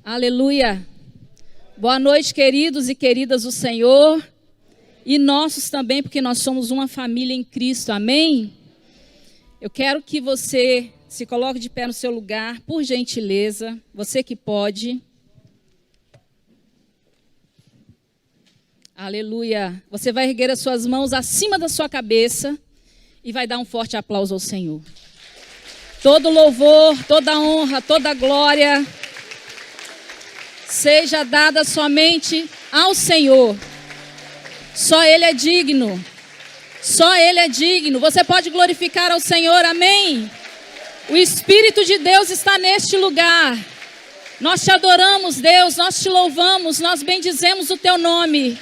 Aleluia. Boa noite, queridos e queridas do Senhor. E nossos também, porque nós somos uma família em Cristo. Amém? Eu quero que você se coloque de pé no seu lugar, por gentileza. Você que pode. Aleluia. Você vai erguer as suas mãos acima da sua cabeça e vai dar um forte aplauso ao Senhor. Todo louvor, toda honra, toda glória seja dada somente ao Senhor. Só Ele é digno. Só Ele é digno. Você pode glorificar ao Senhor, amém? O Espírito de Deus está neste lugar. Nós te adoramos, Deus, nós te louvamos, nós bendizemos o teu nome.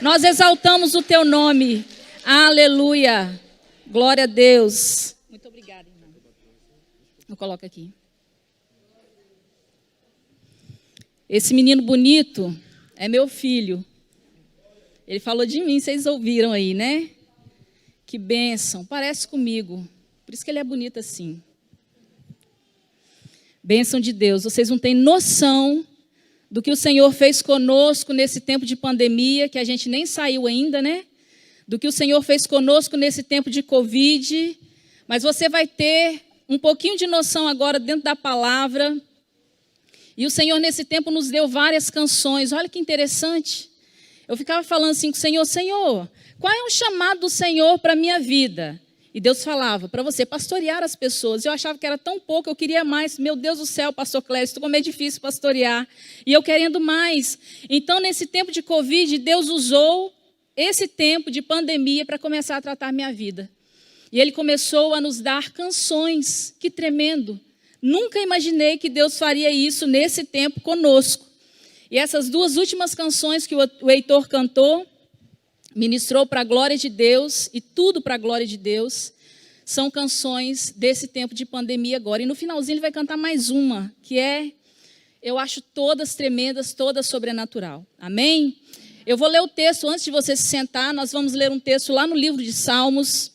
Nós exaltamos o teu nome. Aleluia. Glória a Deus. Muito obrigada, irmão. Eu coloco aqui. Esse menino bonito é meu filho. Ele falou de mim, vocês ouviram aí, né? Que bênção, parece comigo. Por isso que ele é bonito assim. Bênção de Deus. Vocês não têm noção do que o Senhor fez conosco nesse tempo de pandemia, que a gente nem saiu ainda, né? Do que o Senhor fez conosco nesse tempo de Covid. Mas você vai ter um pouquinho de noção agora dentro da palavra. E o Senhor, nesse tempo, nos deu várias canções. Olha que interessante. Eu ficava falando assim com o Senhor, Senhor, qual é o chamado do Senhor para a minha vida? E Deus falava, para você pastorear as pessoas. Eu achava que era tão pouco, eu queria mais. Meu Deus do céu, pastor Clécio, como é difícil pastorear. E eu querendo mais. Então, nesse tempo de Covid, Deus usou esse tempo de pandemia para começar a tratar minha vida. E Ele começou a nos dar canções. Que tremendo. Nunca imaginei que Deus faria isso nesse tempo conosco. E essas duas últimas canções que o Heitor cantou, ministrou para a glória de Deus, e tudo para a glória de Deus, são canções desse tempo de pandemia agora. E no finalzinho ele vai cantar mais uma, que é, eu acho todas tremendas, todas sobrenatural. Amém? Eu vou ler o texto antes de você se sentar, nós vamos ler um texto lá no livro de Salmos,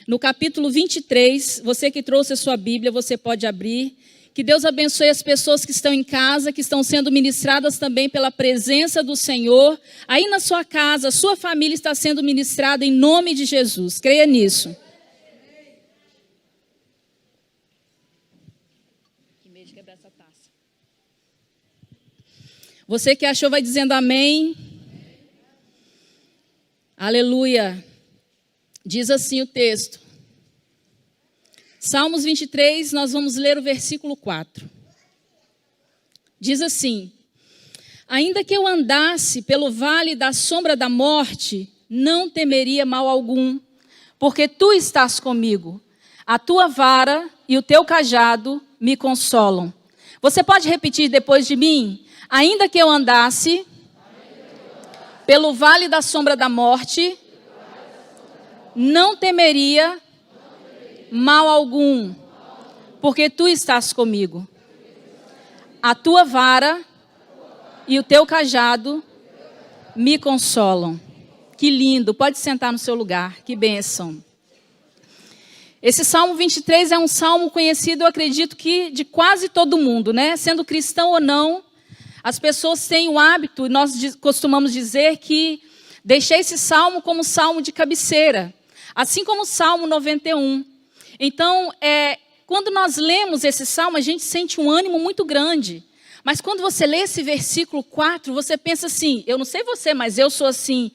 no capítulo 23, você que trouxe a sua Bíblia, você pode abrir. Que Deus abençoe as pessoas que estão em casa, que estão sendo ministradas também pela presença do Senhor. Aí na sua casa, a sua família está sendo ministrada em nome de Jesus. Creia nisso. Que medo de quebrar essa taça. Você que achou vai dizendo amém. Aleluia. Diz assim o texto. Salmos 23, nós vamos ler o versículo 4. Diz assim: ainda que eu andasse pelo vale da sombra da morte, não temeria mal algum, porque tu estás comigo. A tua vara e o teu cajado me consolam. Você pode repetir depois de mim? Ainda que eu andasse pelo vale da sombra da morte, não temeria mal algum, porque tu estás comigo. A tua vara e o teu cajado me consolam. Que lindo, pode sentar no seu lugar, que bênção. Esse Salmo 23 é um salmo conhecido, eu acredito que de quase todo mundo, né? Sendo cristão ou não, as pessoas têm o hábito, nós costumamos dizer que deixei esse salmo como salmo de cabeceira, assim como o Salmo 91. Então, quando nós lemos esse salmo, a gente sente um ânimo muito grande. Mas quando você lê esse versículo 4, você pensa assim, eu não sei você, mas eu sou assim.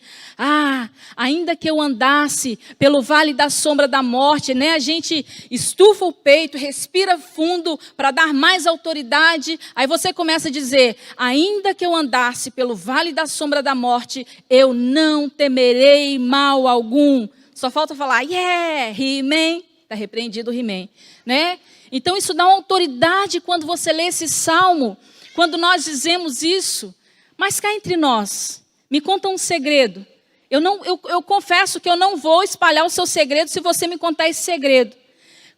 Ainda que eu andasse pelo vale da sombra da morte, né? A gente estufa o peito, respira fundo para dar mais autoridade. Aí você começa a dizer, ainda que eu andasse pelo vale da sombra da morte, eu não temerei mal algum. Só falta falar, yeah, He-Man. Está repreendido o He-Man, né? Então isso dá uma autoridade quando você lê esse salmo, quando nós dizemos isso. Mas cá entre nós, me conta um segredo. Eu confesso que eu não vou espalhar o seu segredo se você me contar esse segredo.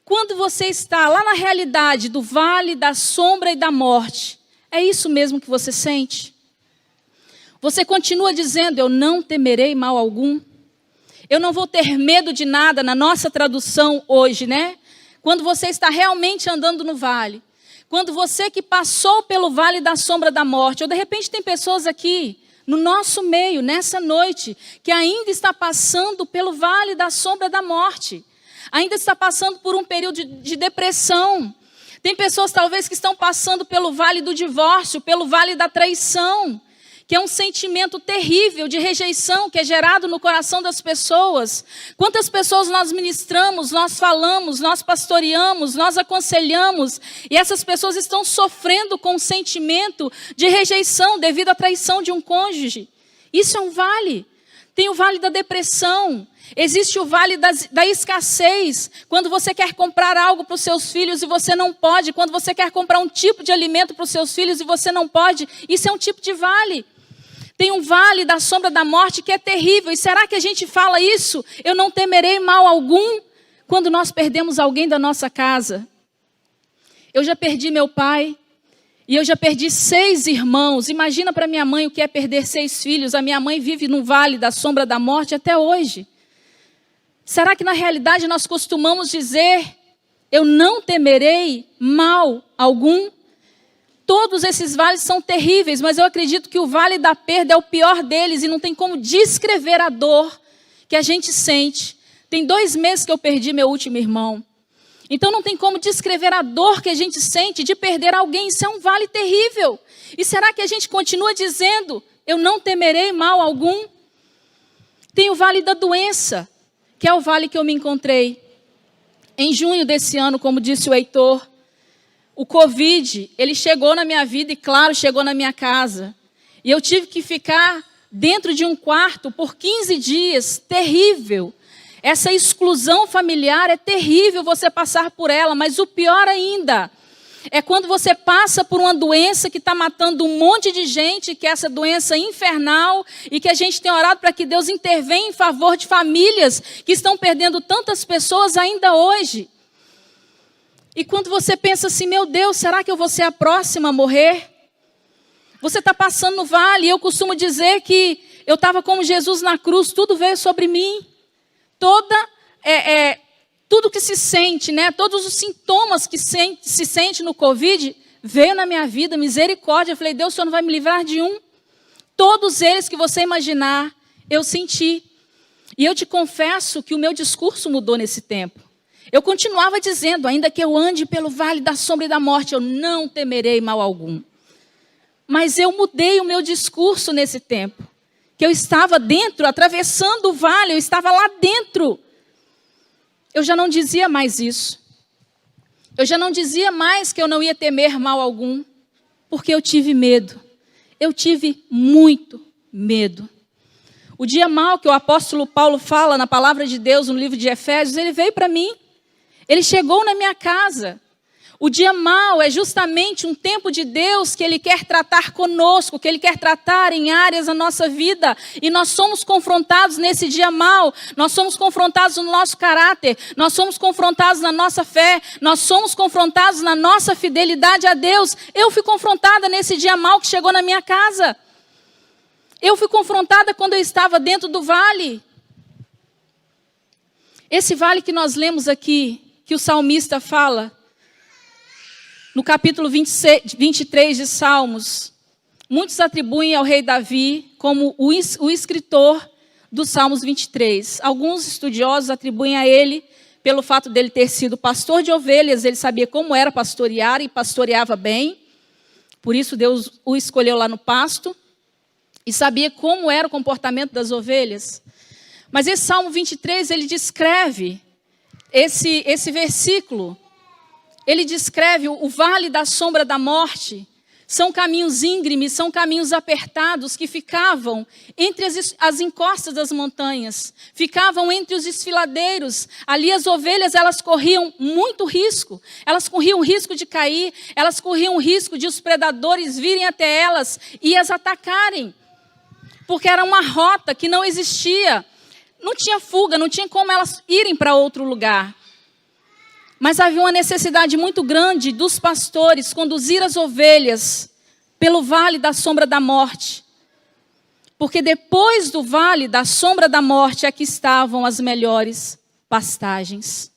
Quando você está lá na realidade do vale da sombra e da morte, é isso mesmo que você sente? Você continua dizendo, eu não temerei mal algum? Eu não vou ter medo de nada, na nossa tradução hoje, né? Quando você está realmente andando no vale. quando você que passou pelo vale da sombra da morte, ou de repente tem pessoas aqui no nosso meio, nessa noite, que ainda está passando pelo vale da sombra da morte, ainda está passando por um período de depressão. Tem pessoas talvez que estão passando pelo vale do divórcio, pelo vale da traição, que é um sentimento terrível de rejeição que é gerado no coração das pessoas. Quantas pessoas nós ministramos, nós falamos, nós pastoreamos, nós aconselhamos, e essas pessoas estão sofrendo com um sentimento de rejeição devido à traição de um cônjuge. Isso é um vale. Tem o vale da depressão. Existe o vale da escassez, quando você quer comprar algo para os seus filhos e você não pode, quando você quer comprar um tipo de alimento para os seus filhos e você não pode, isso é um tipo de vale. Tem um vale da sombra da morte que é terrível, e será que a gente fala isso? Eu não temerei mal algum, quando nós perdemos alguém da nossa casa. Eu já perdi meu pai, e eu já perdi 6 irmãos, imagina para minha mãe o que é perder 6 filhos, a minha mãe vive no vale da sombra da morte até hoje. Será que na realidade nós costumamos dizer, eu não temerei mal algum? Todos esses vales são terríveis, mas eu acredito que o vale da perda é o pior deles e não tem como descrever a dor que a gente sente. Tem 2 meses que eu perdi meu último irmão. Então não tem como descrever a dor que a gente sente de perder alguém. Isso é um vale terrível. E será que a gente continua dizendo, eu não temerei mal algum? Tem o vale da doença, que é o vale que eu me encontrei. Em junho desse ano, como disse o Heitor, o Covid, ele chegou na minha vida e, claro, chegou na minha casa. E eu tive que ficar dentro de um quarto por 15 dias, terrível. Essa exclusão familiar é terrível você passar por ela, mas o pior ainda é quando você passa por uma doença que está matando um monte de gente, que é essa doença infernal, e que a gente tem orado para que Deus intervenha em favor de famílias que estão perdendo tantas pessoas ainda hoje. E quando você pensa assim, meu Deus, será que eu vou ser a próxima a morrer? Você está passando no vale, e eu costumo dizer que eu estava como Jesus na cruz, tudo veio sobre mim. Tudo que se sente, né? Todos os sintomas que se sente no Covid, veio na minha vida, misericórdia. Eu falei, Deus, o Senhor não vai me livrar de um? Todos eles que você imaginar, eu senti. E eu te confesso que o meu discurso mudou nesse tempo. Eu continuava dizendo, ainda que eu ande pelo vale da sombra e da morte, eu não temerei mal algum. Mas eu mudei o meu discurso nesse tempo. Que eu estava dentro, atravessando o vale, eu estava lá dentro. Eu já não dizia mais isso. Eu já não dizia mais que eu não ia temer mal algum, porque eu tive medo. Eu tive muito medo. O dia mau que o apóstolo Paulo fala na palavra de Deus, no livro de Efésios, ele veio para mim. Ele chegou na minha casa. O dia mau é justamente um tempo de Deus que Ele quer tratar conosco, que Ele quer tratar em áreas da nossa vida. E nós somos confrontados nesse dia mau. Nós somos confrontados no nosso caráter. Nós somos confrontados na nossa fé. Nós somos confrontados na nossa fidelidade a Deus. Eu fui confrontada nesse dia mau que chegou na minha casa. Eu fui confrontada quando eu estava dentro do vale. Esse vale que nós lemos aqui, que o salmista fala, no capítulo 23 de Salmos, muitos atribuem ao rei Davi como o escritor dos Salmos 23. Alguns estudiosos atribuem a ele pelo fato dele ter sido pastor de ovelhas, ele sabia como era pastorear e pastoreava bem. Por isso Deus o escolheu lá no pasto e sabia como era o comportamento das ovelhas. Mas esse Salmo 23, ele descreve esse versículo. Ele descreve o vale da sombra da morte. São caminhos íngremes, são caminhos apertados que ficavam entre as encostas das montanhas. Ficavam entre os desfiladeiros. Ali as ovelhas, elas corriam muito risco. Elas corriam o risco de cair. Elas corriam o risco de os predadores virem até elas e as atacarem. Porque era uma rota que não existia. Não tinha fuga, não tinha como elas irem para outro lugar. Mas havia uma necessidade muito grande dos pastores conduzir as ovelhas pelo vale da sombra da morte. Porque depois do vale da sombra da morte é que estavam as melhores pastagens.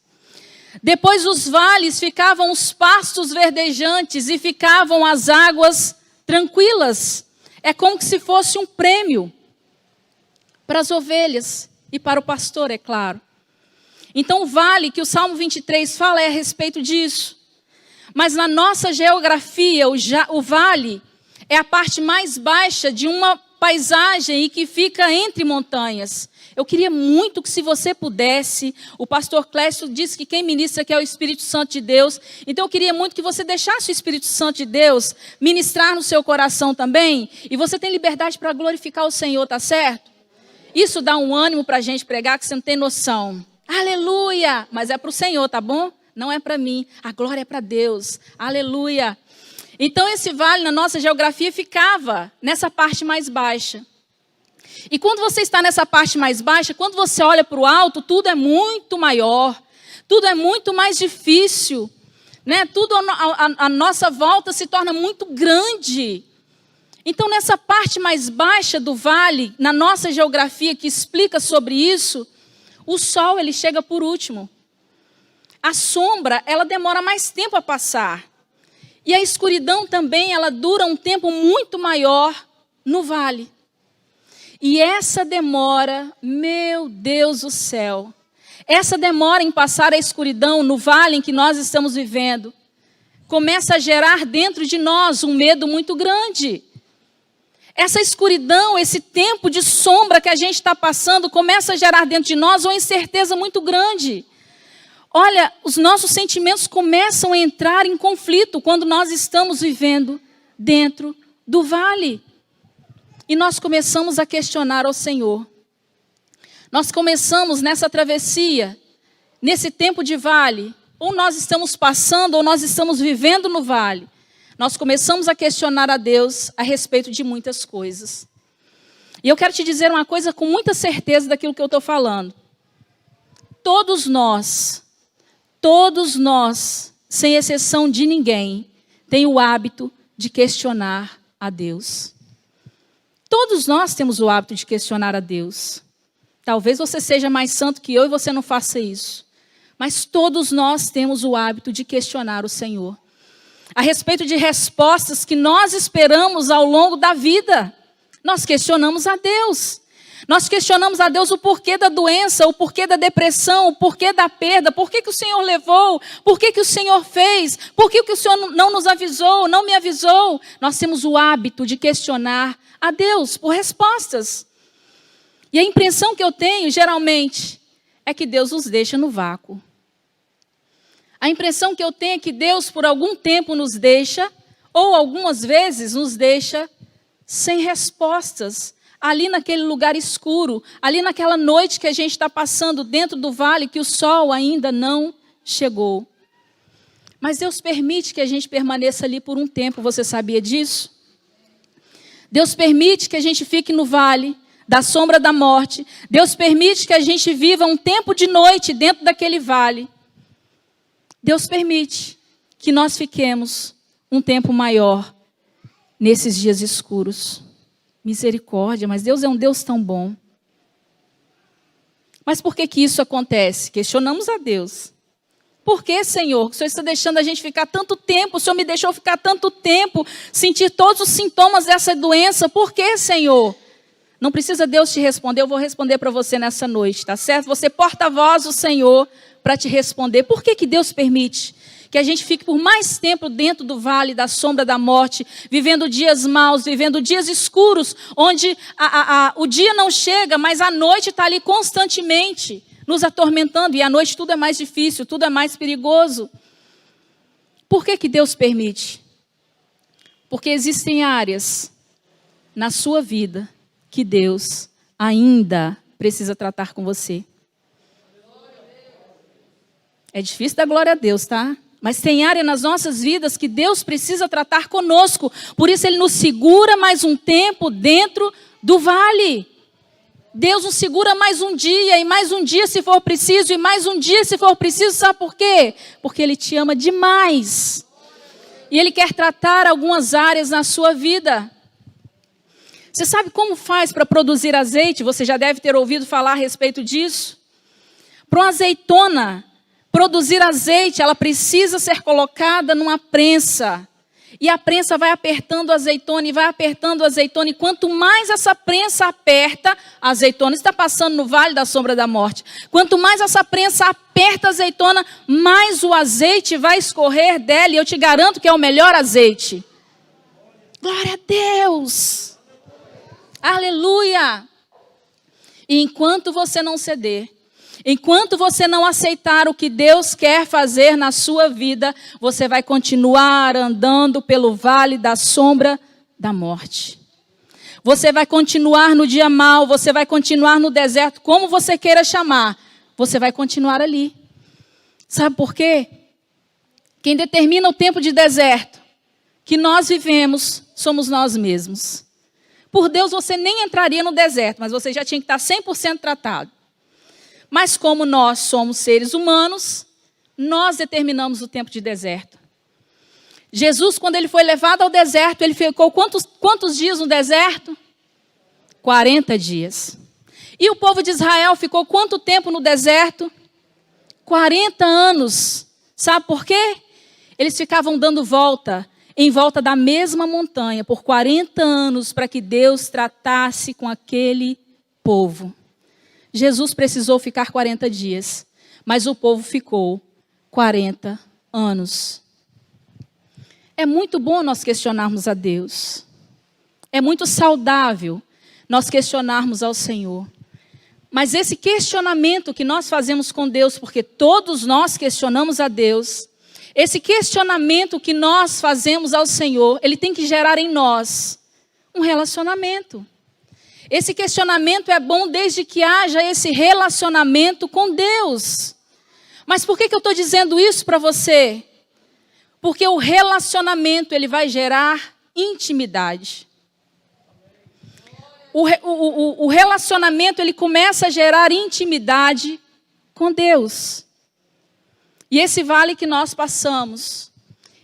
Depois dos vales ficavam os pastos verdejantes e ficavam as águas tranquilas. É como se fosse um prêmio para as ovelhas e para o pastor, é claro. Então o vale que o Salmo 23 fala é a respeito disso. Mas na nossa geografia, o vale é a parte mais baixa de uma paisagem e que fica entre montanhas. Eu queria muito que, se você pudesse, o pastor Clécio disse que quem ministra aqui é o Espírito Santo de Deus. Então eu queria muito que você deixasse o Espírito Santo de Deus ministrar no seu coração também. E você tem liberdade para glorificar o Senhor, tá certo? Isso dá um ânimo para a gente pregar que você não tem noção. Aleluia! Mas é para o Senhor, tá bom? Não é para mim. A glória é para Deus. Aleluia! Então esse vale na nossa geografia ficava nessa parte mais baixa. E quando você está nessa parte mais baixa, quando você olha para o alto, tudo é muito maior, tudo é muito mais difícil, né? Tudo à nossa volta se torna muito grande. Então nessa parte mais baixa do vale, na nossa geografia que explica sobre isso, o sol ele chega por último. A sombra ela demora mais tempo a passar. E a escuridão também, ela dura um tempo muito maior no vale. E essa demora, meu Deus do céu, essa demora em passar a escuridão no vale em que nós estamos vivendo, começa a gerar dentro de nós um medo muito grande. Essa escuridão, esse tempo de sombra que a gente está passando, começa a gerar dentro de nós uma incerteza muito grande. Olha, os nossos sentimentos começam a entrar em conflito quando nós estamos vivendo dentro do vale. E nós começamos a questionar ao Senhor. Nós começamos nessa travessia, nesse tempo de vale, ou nós estamos passando, ou nós estamos vivendo no vale. Nós começamos a questionar a Deus a respeito de muitas coisas. E eu quero te dizer uma coisa com muita certeza daquilo que eu estou falando. Todos nós, sem exceção de ninguém, tem o hábito de questionar a Deus. Todos nós temos o hábito de questionar a Deus. Talvez você seja mais santo que eu e você não faça isso. Mas todos nós temos o hábito de questionar o Senhor. A respeito de respostas que nós esperamos ao longo da vida. Nós questionamos a Deus. Nós questionamos a Deus o porquê da doença, o porquê da depressão, o porquê da perda, por que o Senhor levou, por que o Senhor fez, por que o Senhor não nos avisou, não me avisou. Nós temos o hábito de questionar a Deus por respostas. E a impressão que eu tenho, geralmente, é que Deus nos deixa no vácuo. A impressão que eu tenho é que Deus, por algum tempo, nos deixa, ou algumas vezes nos deixa sem respostas. Ali naquele lugar escuro, ali naquela noite que a gente está passando dentro do vale, que o sol ainda não chegou. Mas Deus permite que a gente permaneça ali por um tempo, você sabia disso? Deus permite que a gente fique no vale da sombra da morte. Deus permite que a gente viva um tempo de noite dentro daquele vale. Deus permite que nós fiquemos um tempo maior nesses dias escuros. Misericórdia, mas Deus é um Deus tão bom. Mas por que isso acontece? Questionamos a Deus. Por que, Senhor? O Senhor está deixando a gente ficar tanto tempo, o Senhor me deixou ficar tanto tempo, sentir todos os sintomas dessa doença. Por que, Senhor? Não precisa Deus te responder, eu vou responder para você nessa noite, tá certo? Você porta-voz do Senhor para te responder. Por que Deus permite que a gente fique por mais tempo dentro do vale da sombra da morte, vivendo dias maus, vivendo dias escuros, onde o dia não chega, mas a noite está ali constantemente nos atormentando, e à noite tudo é mais difícil, tudo é mais perigoso. Por que Deus permite? Porque existem áreas na sua vida que Deus ainda precisa tratar com você. É difícil dar glória a Deus, tá? Mas tem área nas nossas vidas que Deus precisa tratar conosco. Por isso Ele nos segura mais um tempo dentro do vale. Deus nos segura mais um dia, e mais um dia se for preciso, e mais um dia se for preciso. Sabe por quê? Porque Ele te ama demais. E Ele quer tratar algumas áreas na sua vida. Você sabe como faz para produzir azeite? Você já deve ter ouvido falar a respeito disso. Para uma azeitona produzir azeite, ela precisa ser colocada numa prensa. E a prensa vai apertando a azeitona e vai apertando a azeitona. E quanto mais essa prensa aperta, a azeitona está passando no vale da sombra da morte. Quanto mais essa prensa aperta a azeitona, mais o azeite vai escorrer dela. E eu te garanto que é o melhor azeite. Glória a Deus. Aleluia. E enquanto você não ceder, enquanto você não aceitar o que Deus quer fazer na sua vida, você vai continuar andando pelo vale da sombra da morte. Você vai continuar no dia mau, você vai continuar no deserto, como você queira chamar, você vai continuar ali. Sabe por quê? Quem determina o tempo de deserto que nós vivemos somos nós mesmos. Por Deus você nem entraria no deserto, mas você já tinha que estar 100% tratado. Mas como nós somos seres humanos, nós determinamos o tempo de deserto. Jesus, quando ele foi levado ao deserto, ele ficou quantos dias no deserto? 40 dias. E o povo de Israel ficou quanto tempo no deserto? 40 anos. Sabe por quê? Eles ficavam dando volta, em volta da mesma montanha, por 40 anos, para que Deus tratasse com aquele povo. Jesus precisou ficar 40 dias, mas o povo ficou 40 anos. É muito bom nós questionarmos a Deus. É muito saudável nós questionarmos ao Senhor. Mas esse questionamento que nós fazemos com Deus, porque todos nós questionamos a Deus, esse questionamento que nós fazemos ao Senhor, ele tem que gerar em nós um relacionamento. Esse questionamento é bom desde que haja esse relacionamento com Deus. Mas por que eu estou dizendo isso para você? Porque o relacionamento ele vai gerar intimidade. O relacionamento ele começa a gerar intimidade com Deus. E esse vale que nós passamos,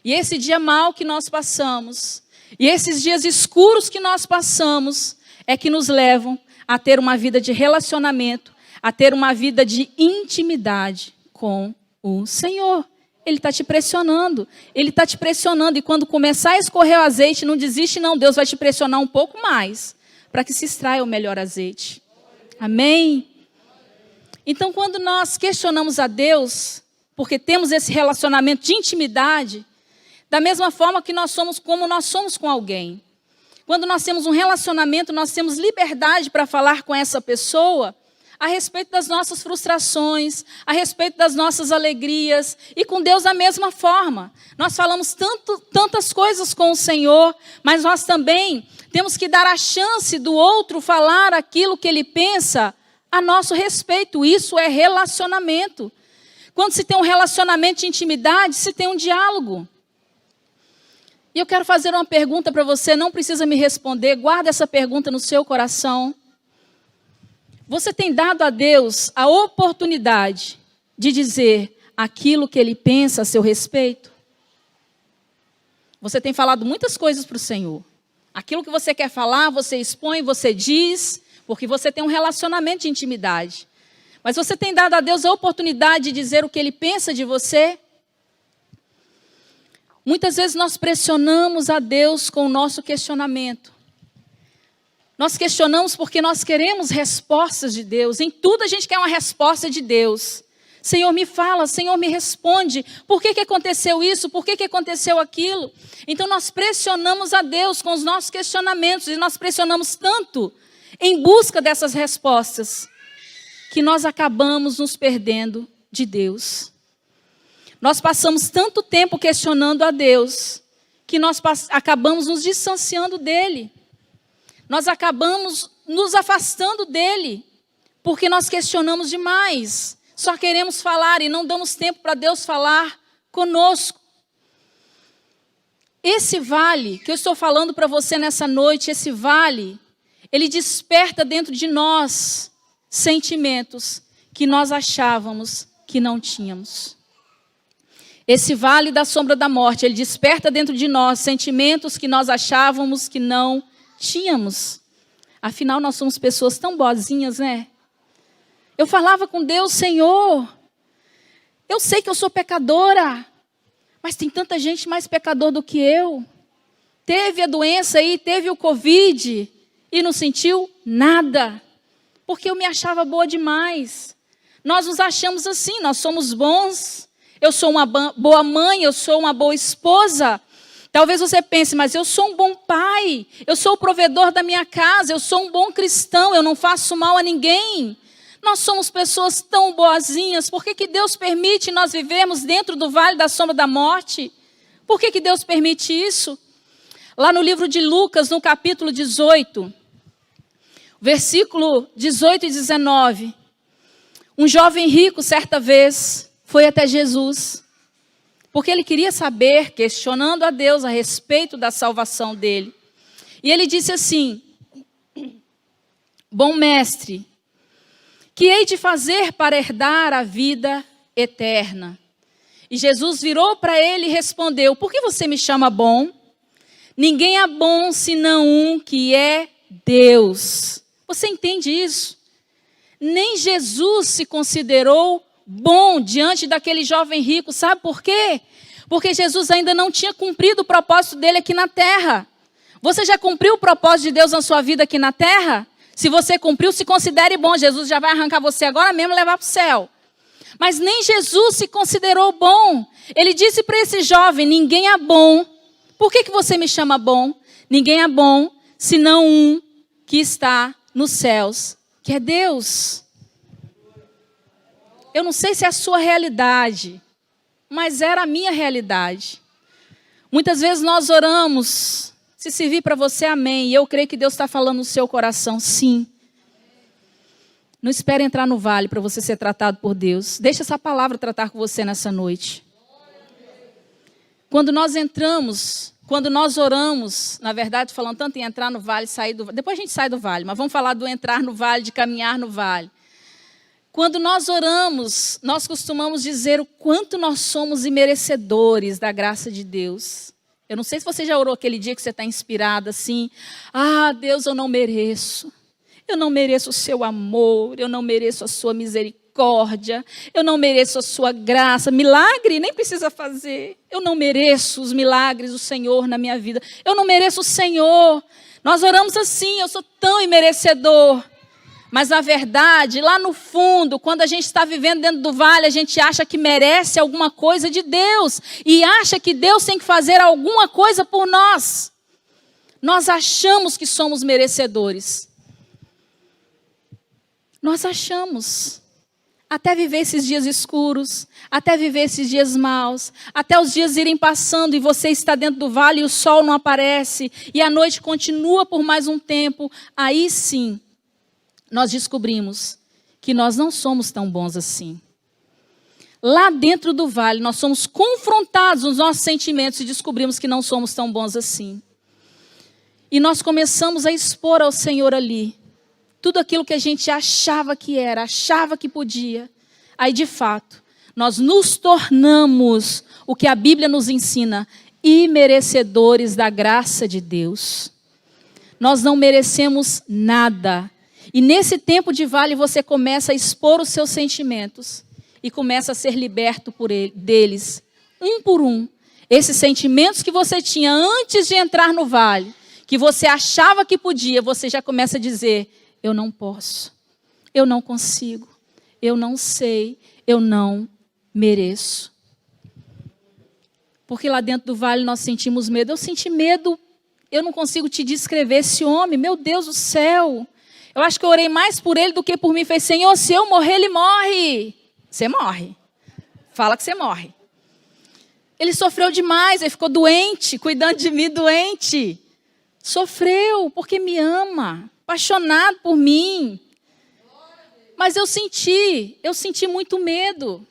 e esse dia mau que nós passamos, e esses dias escuros que nós passamos, é que nos levam a ter uma vida de relacionamento, a ter uma vida de intimidade com o Senhor. Ele está te pressionando, e quando começar a escorrer o azeite, não desiste não, Deus vai te pressionar um pouco mais, para que se extraia o melhor azeite. Amém? Então, quando nós questionamos a Deus, porque temos esse relacionamento de intimidade, da mesma forma que nós somos como nós somos com alguém. Quando nós temos um relacionamento, nós temos liberdade para falar com essa pessoa a respeito das nossas frustrações, a respeito das nossas alegrias, e com Deus da mesma forma. Nós falamos tantas coisas com o Senhor, mas nós também temos que dar a chance do outro falar aquilo que ele pensa a nosso respeito. Isso é relacionamento. Quando se tem um relacionamento de intimidade, se tem um diálogo. E eu quero fazer uma pergunta para você, não precisa me responder, guarda essa pergunta no seu coração. Você tem dado a Deus a oportunidade de dizer aquilo que Ele pensa a seu respeito? Você tem falado muitas coisas para o Senhor. Aquilo que você quer falar, você expõe, você diz, porque você tem um relacionamento de intimidade. Mas você tem dado a Deus a oportunidade de dizer o que Ele pensa de você? Muitas vezes nós pressionamos a Deus com o nosso questionamento. Nós questionamos porque nós queremos respostas de Deus. Em tudo a gente quer uma resposta de Deus. Senhor, me fala, Senhor, me responde. Por que aconteceu isso? Por que aconteceu aquilo? Então nós pressionamos a Deus com os nossos questionamentos. E nós pressionamos tanto em busca dessas respostas, que nós acabamos nos perdendo de Deus. Nós passamos tanto tempo questionando a Deus, que nós acabamos nos distanciando dEle. Nós acabamos nos afastando dEle, porque nós questionamos demais. Só queremos falar e não damos tempo para Deus falar conosco. Esse vale que eu estou falando para você nessa noite, esse vale, ele desperta dentro de nós sentimentos que nós achávamos que não tínhamos. Esse vale da sombra da morte, ele desperta dentro de nós sentimentos que nós achávamos que não tínhamos. Afinal, nós somos pessoas tão boazinhas, né? Eu falava com Deus, Senhor, Eu sei que eu sou pecadora, mas tem tanta gente mais pecador do que eu. Teve a doença aí, teve o Covid e não sentiu nada, porque eu me achava boa demais. Nós nos achamos assim, nós somos bons. Eu sou uma boa mãe, eu sou uma boa esposa. Talvez você pense, mas eu sou um bom pai, eu sou o provedor da minha casa, eu sou um bom cristão, eu não faço mal a ninguém. Nós somos pessoas tão boazinhas, por que Deus permite nós vivermos dentro do vale da sombra da morte? Por que Deus permite isso? Lá no livro de Lucas, no capítulo 18, versículo 18 e 19, um jovem rico, certa vez, foi até Jesus, porque ele queria saber, questionando a Deus a respeito da salvação dele. E ele disse assim: bom mestre, que hei de fazer para herdar a vida eterna? E Jesus virou para ele e respondeu: por que você me chama bom? Ninguém é bom senão um que é Deus. Você entende isso? Nem Jesus se considerou bom diante daquele jovem rico. Sabe por quê? Porque Jesus ainda não tinha cumprido o propósito dele aqui na terra. Você já cumpriu o propósito de Deus na sua vida aqui na terra? Se você cumpriu, se considere bom. Jesus já vai arrancar você agora mesmo e levar para o céu. Mas nem Jesus se considerou bom. Ele disse para esse jovem: ninguém é bom. Por que você me chama bom? Ninguém é bom senão um que está nos céus, que é Deus. Eu não sei se é a sua realidade, mas era a minha realidade. Muitas vezes nós oramos, se servir para você, amém. E eu creio que Deus está falando no seu coração, sim. Não espere entrar no vale para você ser tratado por Deus. Deixa essa palavra tratar com você nessa noite. Quando nós entramos, quando nós oramos, na verdade, falando tanto em entrar no vale, sair do vale. Depois a gente sai do vale, mas vamos falar do entrar no vale, de caminhar no vale. Quando nós oramos, nós costumamos dizer o quanto nós somos imerecedores da graça de Deus. Eu não sei se você já orou aquele dia que você está inspirada assim: ah, Deus, eu não mereço. Eu não mereço o seu amor, eu não mereço a sua misericórdia, eu não mereço a sua graça. Milagre nem precisa fazer. Eu não mereço os milagres do Senhor na minha vida. Eu não mereço o Senhor. Nós oramos assim: eu sou tão imerecedor. Mas na verdade, lá no fundo, quando a gente está vivendo dentro do vale, a gente acha que merece alguma coisa de Deus. E acha que Deus tem que fazer alguma coisa por nós. Nós achamos que somos merecedores. Nós achamos. Até viver esses dias escuros, até viver esses dias maus, até os dias irem passando e você está dentro do vale e o sol não aparece, e a noite continua por mais um tempo, aí sim, nós descobrimos que nós não somos tão bons assim. Lá dentro do vale, nós somos confrontados nos nossos sentimentos e descobrimos que não somos tão bons assim. E nós começamos a expor ao Senhor ali tudo aquilo que a gente achava que era, achava que podia. Aí, de fato, nós nos tornamos, o que a Bíblia nos ensina, imerecedores da graça de Deus. Nós não merecemos nada. E nesse tempo de vale, você começa a expor os seus sentimentos e começa a ser liberto deles, um por um. Esses sentimentos que você tinha antes de entrar no vale, que você achava que podia, você já começa a dizer: eu não posso, eu não consigo, eu não sei, eu não mereço. Porque lá dentro do vale nós sentimos medo. Eu senti medo, eu não consigo te descrever esse homem, meu Deus do céu. Eu acho que eu orei mais por ele do que por mim. Falei: Senhor, se eu morrer, ele morre. Você morre. Fala que você morre. Ele sofreu demais, ele ficou doente, cuidando de mim, doente. Sofreu porque me ama, apaixonado por mim. Mas eu senti muito medo.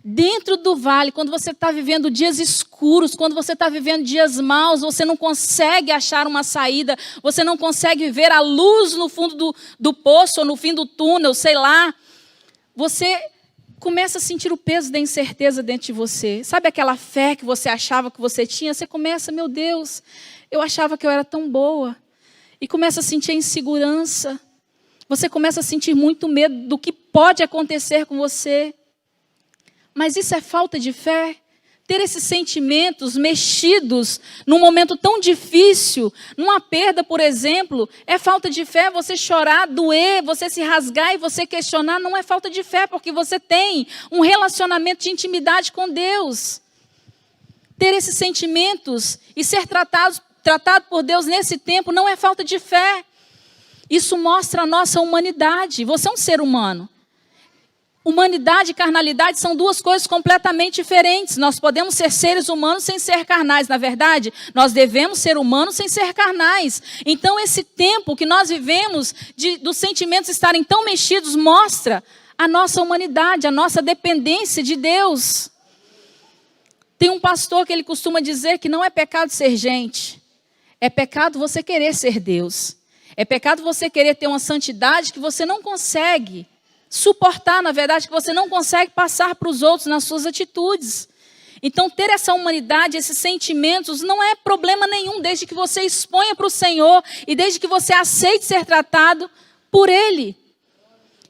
Dentro do vale, quando você está vivendo dias escuros, quando você está vivendo dias maus, você não consegue achar uma saída, você não consegue ver a luz no fundo do poço, ou no fim do túnel, sei lá. Você começa a sentir o peso da incerteza dentro de você. Sabe aquela fé que você achava que você tinha? Você começa: meu Deus, eu achava que eu era tão boa. E começa a sentir a insegurança. Você começa a sentir muito medo do que pode acontecer com você. Mas isso é falta de fé? Ter esses sentimentos mexidos num momento tão difícil, numa perda, por exemplo, é falta de fé. Você chorar, doer, você se rasgar e você questionar, não é falta de fé, porque você tem um relacionamento de intimidade com Deus. Ter esses sentimentos e ser tratado por Deus nesse tempo não é falta de fé. Isso mostra a nossa humanidade. Você é um ser humano. Humanidade e carnalidade são duas coisas completamente diferentes. Nós podemos ser seres humanos sem ser carnais. Na verdade, nós devemos ser humanos sem ser carnais. Então, esse tempo que nós vivemos, dos sentimentos estarem tão mexidos, mostra a nossa humanidade, a nossa dependência de Deus. Tem um pastor que ele costuma dizer que não é pecado ser gente. É pecado você querer ser Deus. É pecado você querer ter uma santidade que você não consegue suportar, na verdade, que você não consegue passar para os outros nas suas atitudes. Então, ter essa humanidade, esses sentimentos, não é problema nenhum, desde que você exponha para o Senhor e desde que você aceite ser tratado por Ele.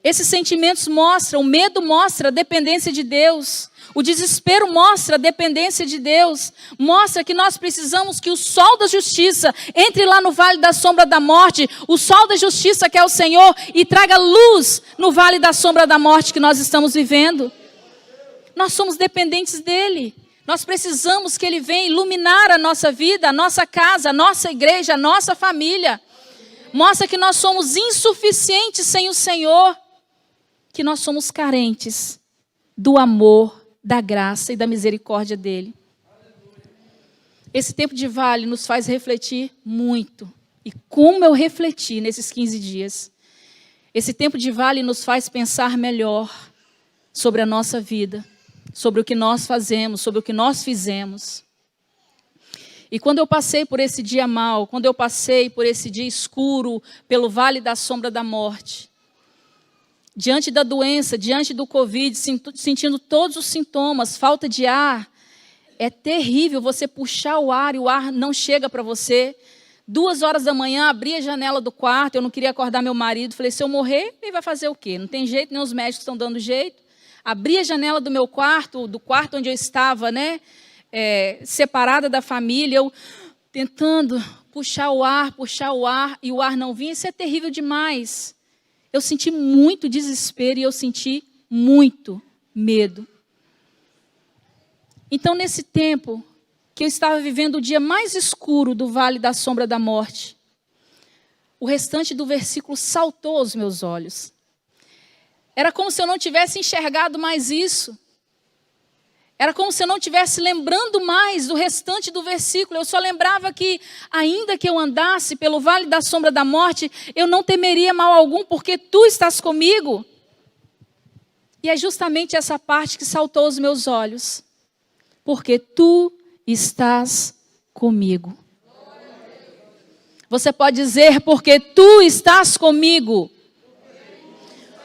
Esses sentimentos mostram, o medo mostra a dependência de Deus. O desespero mostra a dependência de Deus. Mostra que nós precisamos que o sol da justiça entre lá no vale da sombra da morte. O sol da justiça que é o Senhor e traga luz no vale da sombra da morte que nós estamos vivendo. Nós somos dependentes dEle. Nós precisamos que Ele venha iluminar a nossa vida, a nossa casa, a nossa igreja, a nossa família. Mostra que nós somos insuficientes sem o Senhor. Que nós somos carentes do amor, da graça e da misericórdia dEle. Esse tempo de vale nos faz refletir muito. E como eu refleti nesses 15 dias. Esse tempo de vale nos faz pensar melhor sobre a nossa vida, sobre o que nós fazemos, sobre o que nós fizemos. E quando eu passei por esse dia mau, quando eu passei por esse dia escuro, pelo vale da sombra da morte, diante da doença, diante do Covid, sentindo todos os sintomas, falta de ar, é terrível você puxar o ar e o ar não chega para você. 2 horas da manhã, abri a janela do quarto, eu não queria acordar meu marido, falei, se eu morrer, ele vai fazer o quê? Não tem jeito, nem os médicos estão dando jeito. Abri a janela do meu quarto, do quarto onde eu estava, separada da família, eu tentando puxar o ar, e o ar não vinha, isso é terrível demais. Eu senti muito desespero e eu senti muito medo. Então, nesse tempo que eu estava vivendo o dia mais escuro do vale da sombra da morte, o restante do versículo saltou aos meus olhos. Era como se eu não tivesse enxergado mais isso. Era como se eu não estivesse lembrando mais do restante do versículo. Eu só lembrava que, ainda que eu andasse pelo vale da sombra da morte, eu não temeria mal algum, porque tu estás comigo. E é justamente essa parte que saltou aos meus olhos. Porque tu estás comigo. Você pode dizer, porque tu estás comigo.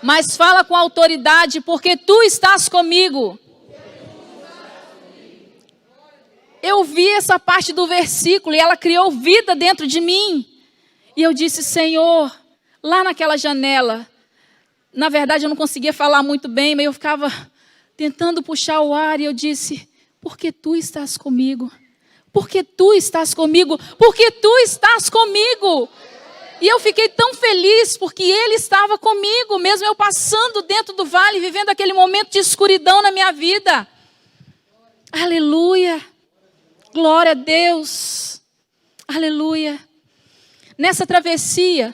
Mas fala com autoridade, porque tu estás comigo. Eu vi essa parte do versículo e ela criou vida dentro de mim. E eu disse, Senhor, lá naquela janela, na verdade eu não conseguia falar muito bem, mas eu ficava tentando puxar o ar e eu disse, porque tu estás comigo, porque tu estás comigo, porque tu estás comigo. E eu fiquei tão feliz porque Ele estava comigo, mesmo eu passando dentro do vale, vivendo aquele momento de escuridão na minha vida. Aleluia. Glória a Deus, aleluia. Nessa travessia,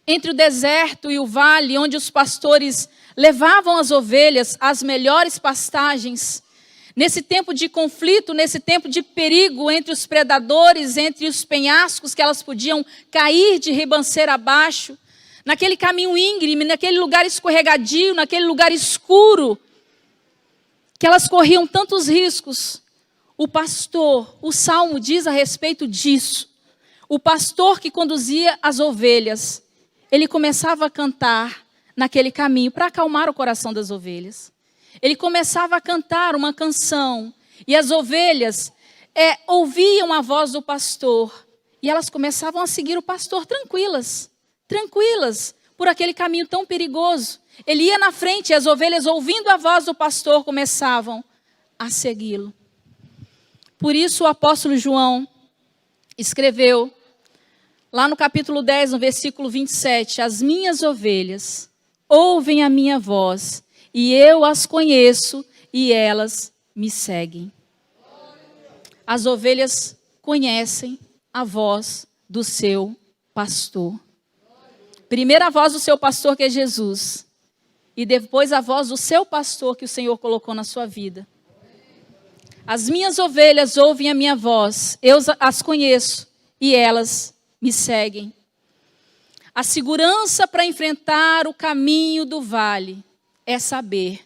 entre o deserto e o vale, onde os pastores levavam as ovelhas às melhores pastagens, nesse tempo de conflito, nesse tempo de perigo entre os predadores, entre os penhascos que elas podiam cair de ribanceira abaixo, naquele caminho íngreme, naquele lugar escorregadio, naquele lugar escuro, que elas corriam tantos riscos. O pastor, o salmo diz a respeito disso. O pastor que conduzia as ovelhas, ele começava a cantar naquele caminho para acalmar o coração das ovelhas. Ele começava a cantar uma canção e as ovelhas ouviam a voz do pastor e elas começavam a seguir o pastor tranquilas, por aquele caminho tão perigoso. Ele ia na frente e as ovelhas, ouvindo a voz do pastor, começavam a segui-lo. Por isso o apóstolo João escreveu, lá no capítulo 10, no versículo 27, as minhas ovelhas ouvem a minha voz, e eu as conheço, e elas me seguem. As ovelhas conhecem a voz do seu pastor. Primeiro a voz do seu pastor, que é Jesus, e depois a voz do seu pastor que o Senhor colocou na sua vida. As minhas ovelhas ouvem a minha voz, eu as conheço e elas me seguem. A segurança para enfrentar o caminho do vale é saber,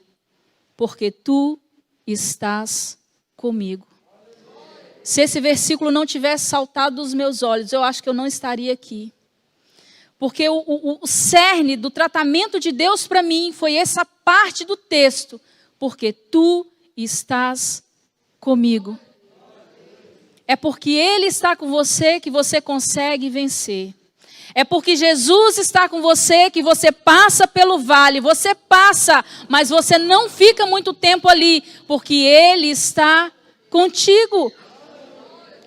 porque tu estás comigo. Se esse versículo não tivesse saltado dos meus olhos, eu acho que eu não estaria aqui. Porque o cerne do tratamento de Deus para mim foi essa parte do texto. Porque tu estás comigo. É porque Ele está com você que você consegue vencer. É porque Jesus está com você que você passa pelo vale. Você passa, mas você não fica muito tempo ali. Porque Ele está contigo.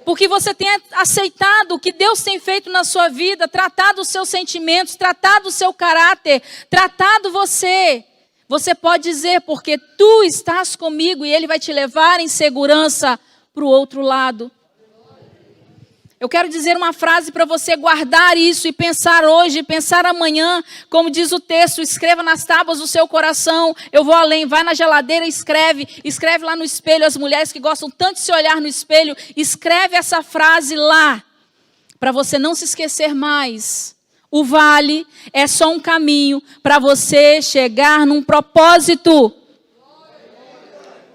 Porque você tem aceitado o que Deus tem feito na sua vida, tratado os seus sentimentos, tratado o seu caráter, tratado você. Você pode dizer, porque tu estás comigo e Ele vai te levar em segurança para o outro lado. Eu quero dizer uma frase para você guardar isso e pensar hoje, pensar amanhã, como diz o texto, escreva nas tábuas do seu coração. Eu vou além, vai na geladeira e escreve lá no espelho. As mulheres que gostam tanto de se olhar no espelho, escreve essa frase lá, para você não se esquecer mais. O vale é só um caminho para você chegar num propósito.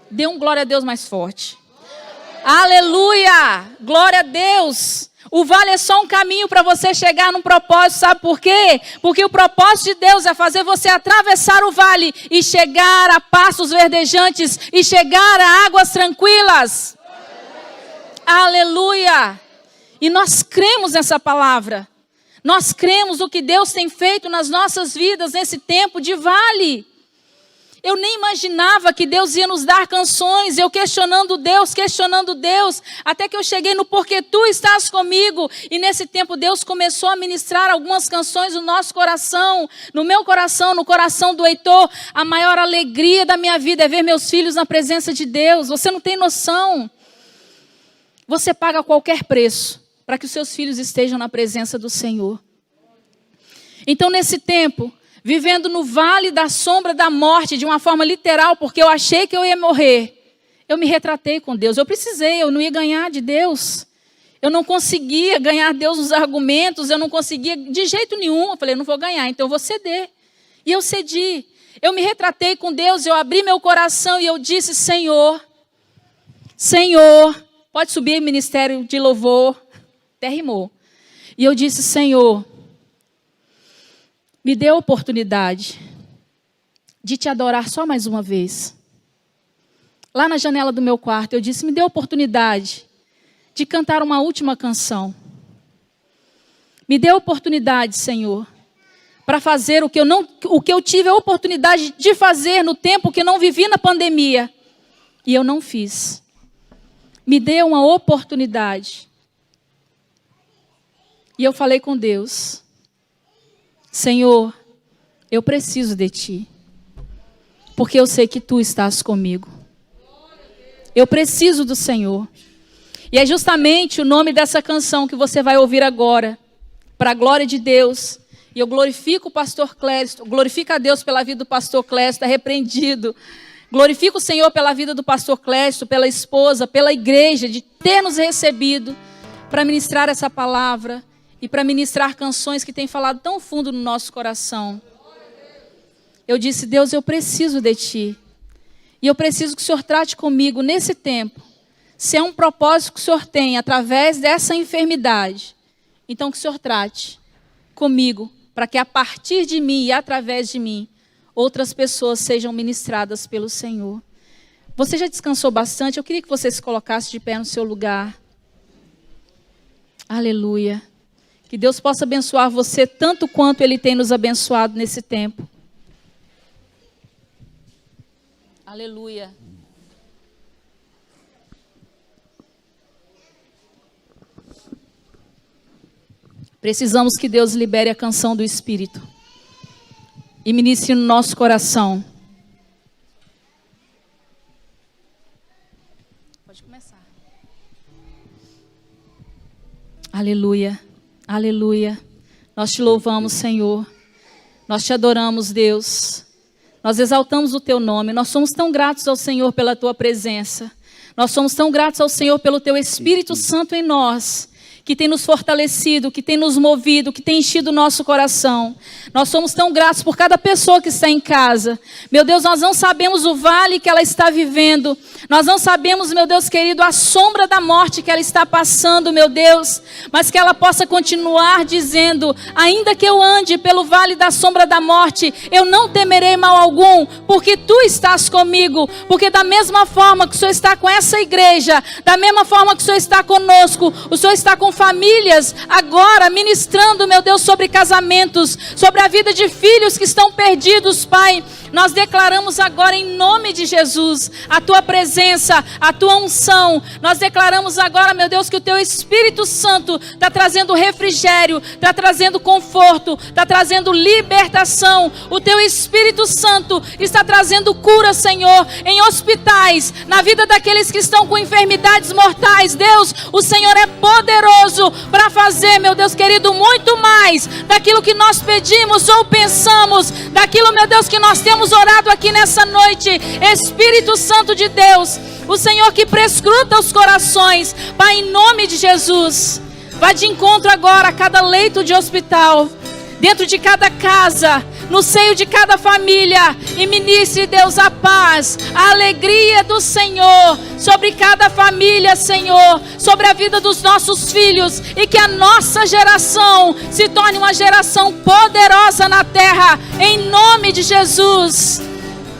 Dê um glória a Deus mais forte. Aleluia! Glória a Deus! O vale é só um caminho para você chegar num propósito, sabe por quê? Porque o propósito de Deus é fazer você atravessar o vale e chegar a pastos verdejantes e chegar a águas tranquilas. Aleluia! E nós cremos nessa palavra. Nós cremos no que Deus tem feito nas nossas vidas nesse tempo de vale. Eu nem imaginava que Deus ia nos dar canções, eu questionando Deus, até que eu cheguei no porque tu estás comigo. E nesse tempo Deus começou a ministrar algumas canções no nosso coração, no meu coração, no coração do Heitor. A maior alegria da minha vida é ver meus filhos na presença de Deus. Você não tem noção. Você paga qualquer preço para que os seus filhos estejam na presença do Senhor. Então nesse tempo, vivendo no vale da sombra da morte, de uma forma literal, porque eu achei que eu ia morrer, eu me retratei com Deus. Eu não ia ganhar de Deus. Eu não conseguia ganhar Deus nos argumentos, eu não conseguia de jeito nenhum. Eu falei, não vou ganhar, então eu vou ceder. E eu cedi. Eu me retratei com Deus, eu abri meu coração e eu disse, Senhor, pode subir ministério de louvor, até rimou. E eu disse, Senhor, me dê a oportunidade de te adorar só mais uma vez. Lá na janela do meu quarto, eu disse, me dê a oportunidade de cantar uma última canção. Me dê a oportunidade, Senhor, para fazer o que eu tive a oportunidade de fazer no tempo que eu não vivi na pandemia. E eu não fiz. Me dê uma oportunidade. E eu falei com Deus, Senhor, eu preciso de Ti, porque eu sei que Tu estás comigo. Eu preciso do Senhor. E é justamente o nome dessa canção que você vai ouvir agora, para a glória de Deus. E eu glorifico o pastor Clécio, glorifico a Deus pela vida do pastor Clécio, está repreendido. Glorifico o Senhor pela vida do pastor Clécio, pela esposa, pela igreja, de ter nos recebido para ministrar essa palavra. E para ministrar canções que têm falado tão fundo no nosso coração. Eu disse, Deus, eu preciso de Ti. E eu preciso que o Senhor trate comigo nesse tempo. Se é um propósito que o Senhor tem através dessa enfermidade, então que o Senhor trate comigo, para que a partir de mim e através de mim, outras pessoas sejam ministradas pelo Senhor. Você já descansou bastante? Eu queria que você se colocasse de pé no seu lugar. Aleluia. Que Deus possa abençoar você tanto quanto Ele tem nos abençoado nesse tempo. Aleluia. Precisamos que Deus libere a canção do Espírito e ministre no nosso coração. Pode começar. Aleluia, aleluia. Nós te louvamos, Senhor. Nós te adoramos, Deus. Nós exaltamos o teu nome. Nós somos tão gratos ao Senhor pela tua presença. Nós somos tão gratos ao Senhor pelo teu Espírito Santo em nós, que tem nos fortalecido, que tem nos movido, que tem enchido o nosso coração. Nós somos tão gratos por cada pessoa que está em casa. Meu Deus, nós não sabemos o vale que ela está vivendo. Nós não sabemos, meu Deus querido, a sombra da morte que ela está passando, meu Deus. Mas que ela possa continuar dizendo: ainda que eu ande pelo vale da sombra da morte, eu não temerei mal algum, porque tu estás comigo. Porque da mesma forma que o Senhor está com essa igreja, da mesma forma que o Senhor está conosco, o Senhor está com famílias agora, ministrando, meu Deus, sobre casamentos, sobre a vida de filhos que estão perdidos, Pai. Nós declaramos agora em nome de Jesus a tua presença, a tua unção. Nós declaramos agora, meu Deus, que o teu Espírito Santo está trazendo refrigério, está trazendo conforto, está trazendo libertação. O teu Espírito Santo está trazendo cura, Senhor, em hospitais, na vida daqueles que estão com enfermidades mortais. Deus, o Senhor é poderoso para fazer, meu Deus querido, muito mais daquilo que nós pedimos ou pensamos, daquilo, meu Deus, que nós temos orado aqui nessa noite. Espírito Santo de Deus, o Senhor que prescruta os corações, Pai, em nome de Jesus, vai de encontro agora a cada leito de hospital, dentro de cada casa, no seio de cada família, e ministre, Deus, a paz, a alegria do Senhor sobre cada família, Senhor, sobre a vida dos nossos filhos, e que a nossa geração se torne uma geração poderosa na terra, em nome de Jesus.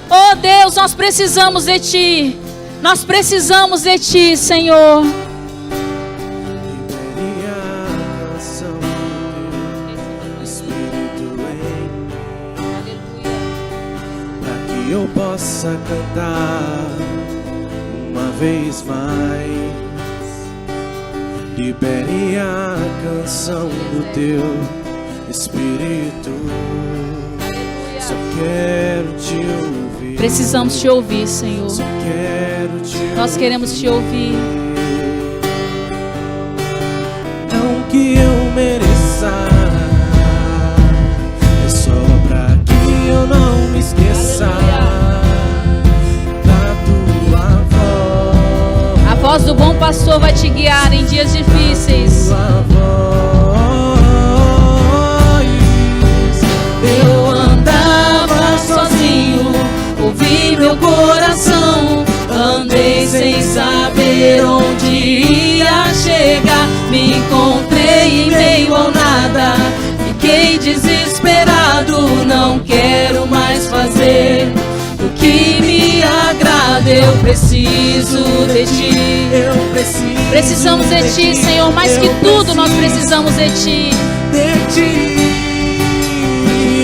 Oh Deus, nós precisamos de Ti, nós precisamos de Ti, Senhor. Eu possa cantar uma vez mais. Libere a canção do teu Espírito. Só quero te ouvir. Precisamos te ouvir, Senhor. Só quero te ouvir. Nós queremos te ouvir. Não que eu mereça, é só pra que eu não me esqueça. A voz do bom pastor vai te guiar em dias difíceis. Eu andava sozinho, ouvi meu coração, andei sem saber onde ia chegar. Me encontrei em meio ao nada, fiquei desesperado, não quero mais fazer o que me agrada. Eu preciso de Ti. Precisamos de Ti, Senhor, mais que tudo nós precisamos de Ti.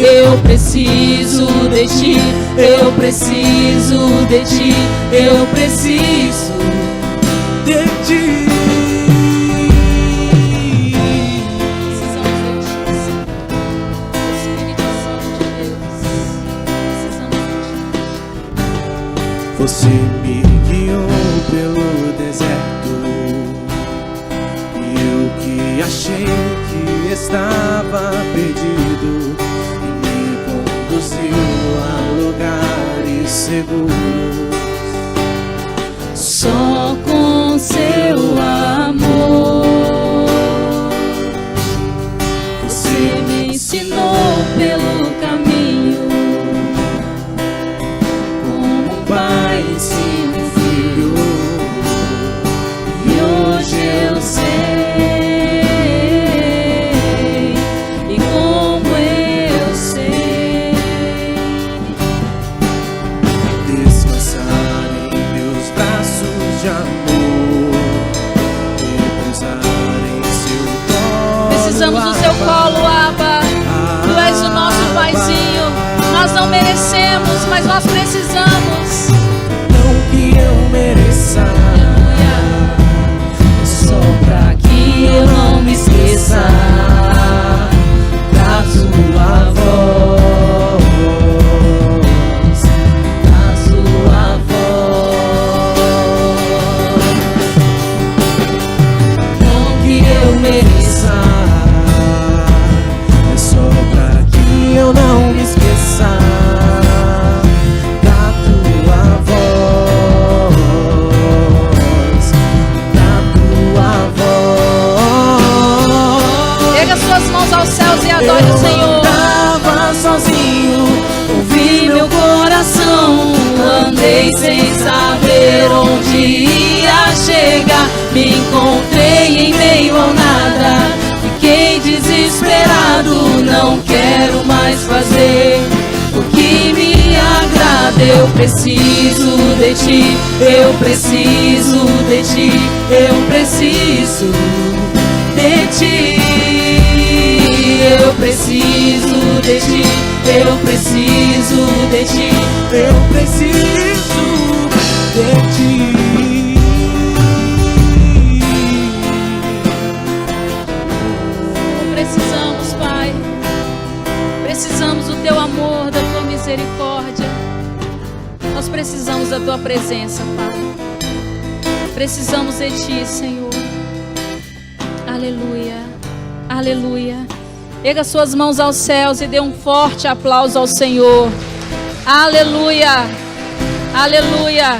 Eu preciso de Ti, eu preciso de Ti, eu preciso de Ti. Você me guiou pelo deserto, e eu que achei que estava perdido, e me conduziu a lugares seguros. Só com seu amor você me ensinou pelo caminho, como um pai ensina um filho. E hoje eu sei, e como eu sei, Nós não merecemos, mas nós precisamos. Não que eu mereça, Só pra que eu não me esqueça da sua voz, da sua voz. Não que eu mereça, é só pra que eu não me esqueça da tua voz, da tua voz. Pega suas mãos aos céus e adore o Senhor. Eu andava sozinho, ouvi meu coração, andei sem saber onde ia chegar. Me encontrei em meio ao nada, fiquei desesperado. Não quero mais fazer o que me agrada. Eu preciso de ti, eu preciso de ti, eu preciso de ti. Eu preciso de ti, eu preciso de ti. eu preciso de ti. Precisamos, Pai. Precisamos do Teu amor, da Tua misericórdia. Nós precisamos da Tua presença, Pai. Precisamos de Ti, Senhor. Aleluia. Aleluia. Pega suas mãos aos céus e dê um forte aplauso ao Senhor. Aleluia. Aleluia.